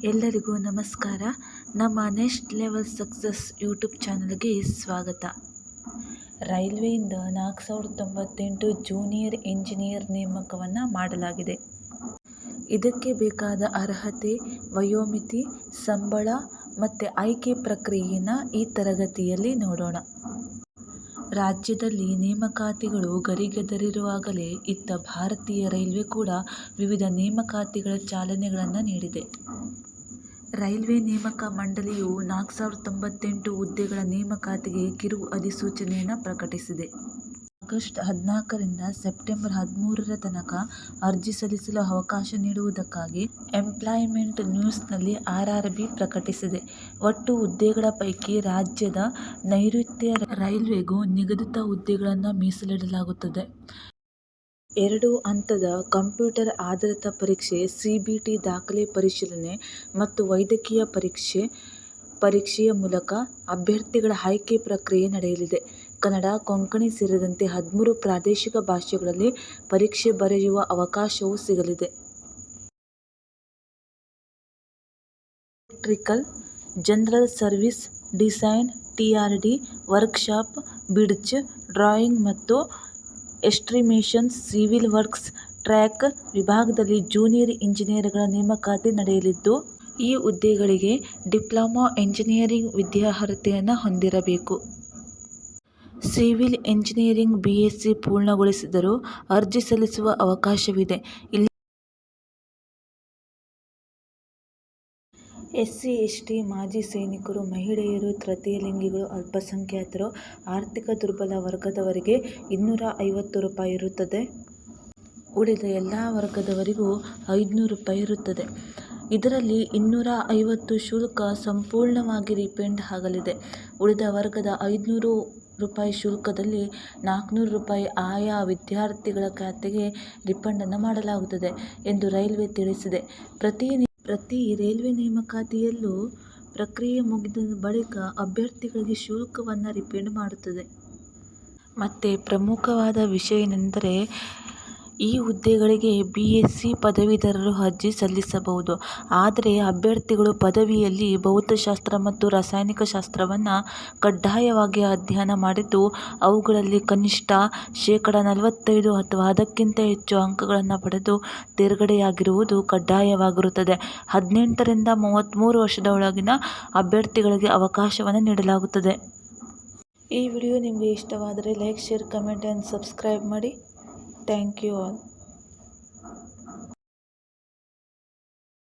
ಎಲ್ಲರಿಗೂ ನಮಸ್ಕಾರ. ನಮ್ಮ ನೆಕ್ಸ್ಟ್ ಲೆವೆಲ್ ಸಕ್ಸಸ್ ಯೂಟ್ಯೂಬ್ ಚಾನಲ್ಗೆ ಸ್ವಾಗತ. ರೈಲ್ವೆಯಿಂದ 4098 ಜೂನಿಯರ್ ಇಂಜಿನಿಯರ್ ನೇಮಕವನ್ನು ಮಾಡಲಾಗಿದೆ. ಇದಕ್ಕೆ ಬೇಕಾದ ಅರ್ಹತೆ, ವಯೋಮಿತಿ, ಸಂಬಳ ಮತ್ತು ಆಯ್ಕೆ ಪ್ರಕ್ರಿಯೆಯನ್ನು ಈ ತರಗತಿಯಲ್ಲಿ ನೋಡೋಣ. ರಾಜ್ಯದಲ್ಲಿ ನೇಮಕಾತಿಗಳು ಗರಿಗೆದರಿರುವಾಗಲೇ ಇತ್ತ ಭಾರತೀಯ ರೈಲ್ವೆ ಕೂಡ ವಿವಿಧ ನೇಮಕಾತಿಗಳ ಚಾಲನೆಗಳನ್ನು ನೀಡಿದೆ. ರೈಲ್ವೆ ನೇಮಕ ಮಂಡಳಿಯು 4098 ಹುದ್ದೆಗಳ ನೇಮಕಾತಿಗೆ ಕಿರು ಅಧಿಸೂಚನೆಯನ್ನು ಪ್ರಕಟಿಸಿದೆ. ಆಗಸ್ಟ್ 14ರಿಂದ ಸೆಪ್ಟೆಂಬರ್ 13ರ ತನಕ ಅರ್ಜಿ ಸಲ್ಲಿಸಲು ಅವಕಾಶ ನೀಡುವುದಕ್ಕಾಗಿ ಎಂಪ್ಲಾಯ್ಮೆಂಟ್ ನ್ಯೂಸ್ನಲ್ಲಿ RRB ಪ್ರಕಟಿಸಿದೆ. ಒಟ್ಟು ಹುದ್ದೆಗಳ ಪೈಕಿ ರಾಜ್ಯದ ನೈಋತ್ಯ ರೈಲ್ವೆಗೂ ನಿಗದಿತ ಹುದ್ದೆಗಳನ್ನು ಮೀಸಲಿಡಲಾಗುತ್ತದೆ. 2 ಹಂತದ ಕಂಪ್ಯೂಟರ್ ಆಧಾರಿತ ಪರೀಕ್ಷೆ CBT, ದಾಖಲೆ ಪರಿಶೀಲನೆ ಮತ್ತು ವೈದ್ಯಕೀಯ ಪರೀಕ್ಷೆಯ ಮೂಲಕ ಅಭ್ಯರ್ಥಿಗಳ ಆಯ್ಕೆ ಪ್ರಕ್ರಿಯೆ ನಡೆಯಲಿದೆ. ಕನ್ನಡ, ಕೊಂಕಣಿ ಸೇರಿದಂತೆ 13 ಪ್ರಾದೇಶಿಕ ಭಾಷೆಗಳಲ್ಲಿ ಪರೀಕ್ಷೆ ಬರೆಯುವ ಅವಕಾಶವೂ ಸಿಗಲಿದೆ. Electrical, general service, design, TRD, workshop, bridge, drawing ಮತ್ತು ಎಸ್ಟಿಮೇಷನ್, ಸಿವಿಲ್ ವರ್ಕ್ಸ್, ಟ್ರ್ಯಾಕ್ ವಿಭಾಗದಲ್ಲಿ ಜೂನಿಯರ್ ಇಂಜಿನಿಯರ್ಗಳ ನೇಮಕಾತಿ ನಡೆಯಲಿದ್ದು, ಈ ಹುದ್ದೆಗಳಿಗೆ ಡಿಪ್ಲೊಮಾ ಇಂಜಿನಿಯರಿಂಗ್ ವಿದ್ಯಾರ್ಹತೆಯನ್ನು ಹೊಂದಿರಬೇಕು. ಸಿವಿಲ್ ಇಂಜಿನಿಯರಿಂಗ್ BSc ಪೂರ್ಣಗೊಳಿಸಿದರೂ ಅರ್ಜಿ ಸಲ್ಲಿಸುವ ಅವಕಾಶವಿದೆ. ಇಲ್ಲಿ SC, ST, ಮಾಜಿ ಸೈನಿಕರು, ಮಹಿಳೆಯರು, ತೃತೀಯ ಲಿಂಗಿಗಳು, ಅಲ್ಪಸಂಖ್ಯಾತರು, ಆರ್ಥಿಕ ದುರ್ಬಲ ವರ್ಗದವರಿಗೆ ₹250 ಇರುತ್ತದೆ. ಉಳಿದ ಎಲ್ಲ ವರ್ಗದವರಿಗೂ ₹500 ಇರುತ್ತದೆ. ಇದರಲ್ಲಿ ₹250 ಶುಲ್ಕ ಸಂಪೂರ್ಣವಾಗಿ ರೀಫಂಡ್ ಆಗಲಿದೆ. ಉಳಿದ ವರ್ಗದ ₹500 ಶುಲ್ಕದಲ್ಲಿ ₹400 ಆಯಾ ವಿದ್ಯಾರ್ಥಿಗಳ ಖಾತೆಗೆ ರೀಫಂಡ್ ಮಾಡಲಾಗುತ್ತದೆ ಎಂದು ರೈಲ್ವೆ ತಿಳಿಸಿದೆ. ಪ್ರತಿ ರೈಲ್ವೆ ನೇಮಕಾತಿಯಲ್ಲೂ ಪ್ರಕ್ರಿಯೆ ಮುಗಿದ ಬಳಿಕ ಅಭ್ಯರ್ಥಿಗಳಿಗೆ ಶುಲ್ಕವನ್ನು ರೀಫಂಡ್ ಮಾಡುತ್ತದೆ. ಮತ್ತೆ ಪ್ರಮುಖವಾದ ವಿಷಯವೆಂದರೆ ಈ ಹುದ್ದೆಗಳಿಗೆ BSc ಪದವೀಧರರು ಅರ್ಜಿ ಸಲ್ಲಿಸಬಹುದು. ಆದರೆ ಅಭ್ಯರ್ಥಿಗಳು ಪದವಿಯಲ್ಲಿ ಭೌತಶಾಸ್ತ್ರ ಮತ್ತು ರಾಸಾಯನಿಕ ಶಾಸ್ತ್ರವನ್ನು ಕಡ್ಡಾಯವಾಗಿ ಅಧ್ಯಯನ ಮಾಡಿದ್ದು, ಅವುಗಳಲ್ಲಿ ಕನಿಷ್ಠ ಶೇಕಡಾ 45 ಅಥವಾ ಅದಕ್ಕಿಂತ ಹೆಚ್ಚು ಅಂಕಗಳನ್ನು ಪಡೆದು ತೇರ್ಗಡೆಯಾಗಿರುವುದು ಕಡ್ಡಾಯವಾಗಿರುತ್ತದೆ. 18ರಿಂದ 33 ವರ್ಷದೊಳಗಿನ ಅಭ್ಯರ್ಥಿಗಳಿಗೆ ಅವಕಾಶವನ್ನು ನೀಡಲಾಗುತ್ತದೆ. ಈ ವಿಡಿಯೋ ನಿಮಗೆ ಇಷ್ಟವಾದರೆ like, share, comment and subscribe ಮಾಡಿ. Thank you all.